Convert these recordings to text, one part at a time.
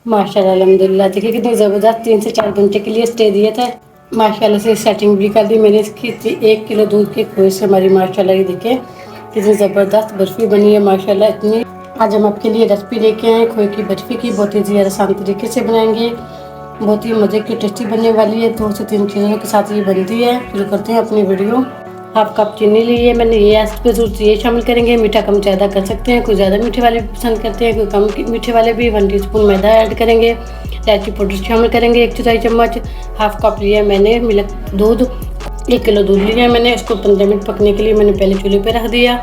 माशाल्लाह अल्हम्दुलिल्लाह। देखिए कितनी ज़बरदस्त 3 से 4 घंटे के लिए स्टे दिया था। माशाल्लाह से सेटिंग भी कर दी मैंने इसकी। 1 किलो दूध के खोए से हमारी माशाल्लाह ये देखिए कितनी ज़बरदस्त बर्फ़ी बनी है माशाल्लाह इतनी। आज हम आपके लिए रेसिपी लेके आए खोए की बर्फ़ी की। बहुत ही ज़्यादा आसान तरीके से बनाएंगे, बहुत ही मज़े की टेस्टी बनने वाली है। 2 से 3 चीज़ों के साथ ये बनती है। शुरू करते हैं अपनी वीडियो। हाफ कप चीनी ली है मैंने, ये पे जरूर ये शामिल करेंगे। मीठा कम ज़्यादा कर सकते हैं, कोई ज़्यादा मीठे वाले पसंद करते हैं, कोई कम मीठे वाले भी। 1 टीस्पून मैदा ऐड करेंगे। इलायची पाउडर शामिल करेंगे 1 चौथाई चम्मच। हाफ कप लिया मैंने मिल्क दूध, 1 किलो दूध लिया है मैंने। इसको 15 मिनट पकने के लिए मैंने पहले चूल्हे पर रख दिया।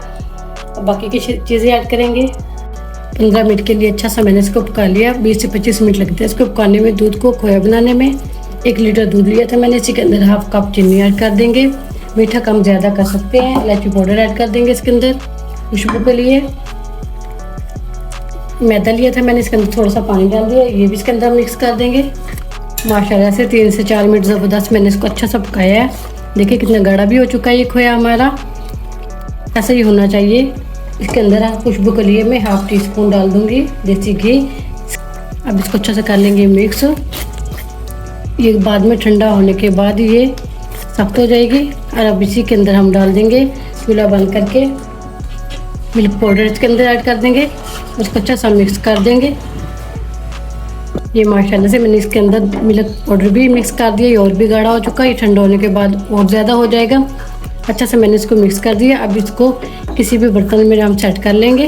अब बाकी की चीज़ें ऐड करेंगे। 15 मिनट के लिए अच्छा सा मैंने इसको पका लिया। 20 से 25 मिनट लगते हैं इसको पकाने में, दूध को खोया बनाने में। 1 लीटर दूध लिया था मैंने, इसी के अंदर हाफ कप चीनी ऐड कर देंगे। मीठा कम ज़्यादा कर सकते हैं। इलायची पाउडर ऐड कर देंगे इसके अंदर खुशबू के लिए। मैदा लिया था मैंने, इसके अंदर थोड़ा सा पानी डाल दिया, ये भी इसके अंदर मिक्स कर देंगे। माशाल्लाह से 3 से 4 मिनट ज़बरदस्त मैंने इसको अच्छा सा पकाया है। देखिए कितना गाढ़ा भी हो चुका है ये खोया हमारा, ऐसा ही होना चाहिए। इसके अंदर खुशबू के लिए मैं हाफ टी स्पून डाल दूंगी देसी घी। अब इसको अच्छा से कर लेंगे मिक्स। ये बाद में ठंडा होने के बाद ये सख्त हो जाएगी। और अब इसी के अंदर हम डाल देंगे, चूल्हा बंद करके मिल्क पाउडर इसके अंदर ऐड कर देंगे। उसको अच्छा सा मिक्स कर देंगे। ये माशाल्लाह से मैंने इसके अंदर मिल्क पाउडर भी मिक्स कर दिया, ये और भी गाढ़ा हो चुका है। ये ठंडा होने के बाद और ज़्यादा हो जाएगा। अच्छा से मैंने इसको मिक्स कर दिया। अब इसको किसी भी बर्तन में हम सेट कर लेंगे।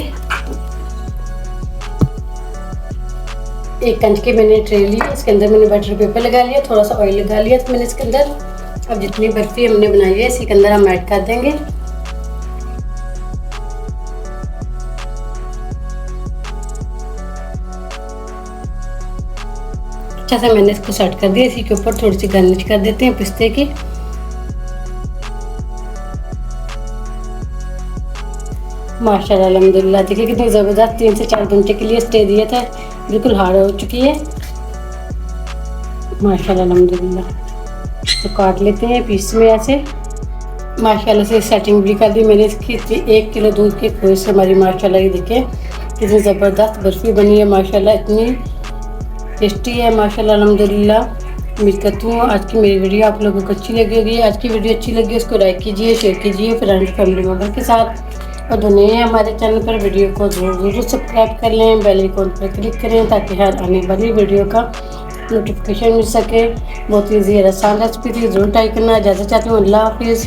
एक कंच की मैंने ट्रे ली, इसके अंदर मैंने बटर पेपर लगा लिया, थोड़ा सा ऑयल लगा लिया तो मैंने इसके अंदर। अब जितनी बर्फी हमने बनाई है इसी के अंदर हम ऐड कर देंगे। अच्छा से मैंने इसको सेट कर दिया। इसी के ऊपर थोड़ी सी गार्निश कर देते हैं पिस्ते की। माशाल्लाह अल्हम्दुलिल्लाह। देखिए कितनी ज़बरदस्त 3 से 4 घंटे के लिए स्टे दिया था, बिल्कुल हार्ड हो चुकी है माशाल्लाह अल्हम्दुलिल्लाह। तो काट लेते हैं पीस में ऐसे। माशाल्लाह से सेटिंग भी कर दी मैंने इसकी। 1 किलो दूध के खोए से हमारी माशाल्लाह ये देखिए कितनी ज़बरदस्त बर्फ़ी बनी है माशाल्लाह, इतनी टेस्टी है माशाल्लाह अल्हम्दुलिल्लाह। उम्मीद करती हूँ आज की मेरी वीडियो आप लोगों को अच्छी लगी होगी। आज की वीडियो अच्छी लगी उसको लाइक कीजिए, शेयर कीजिए फ्रेंड्स फैमिली मेम्बर के साथ। और जो नए हैं हमारे चैनल पर वीडियो को ज़रूर सब्सक्राइब कर लें, बेल आइकन पर क्लिक करें ताकि हर आने वाली वीडियो का नोटिफिकेशन मिल सके। बहुत ईजी आसान रेसिपी थी, ज़रूर ट्राई करना। इजाज़त चाहती हूँ, अल्लाह हाफिज़।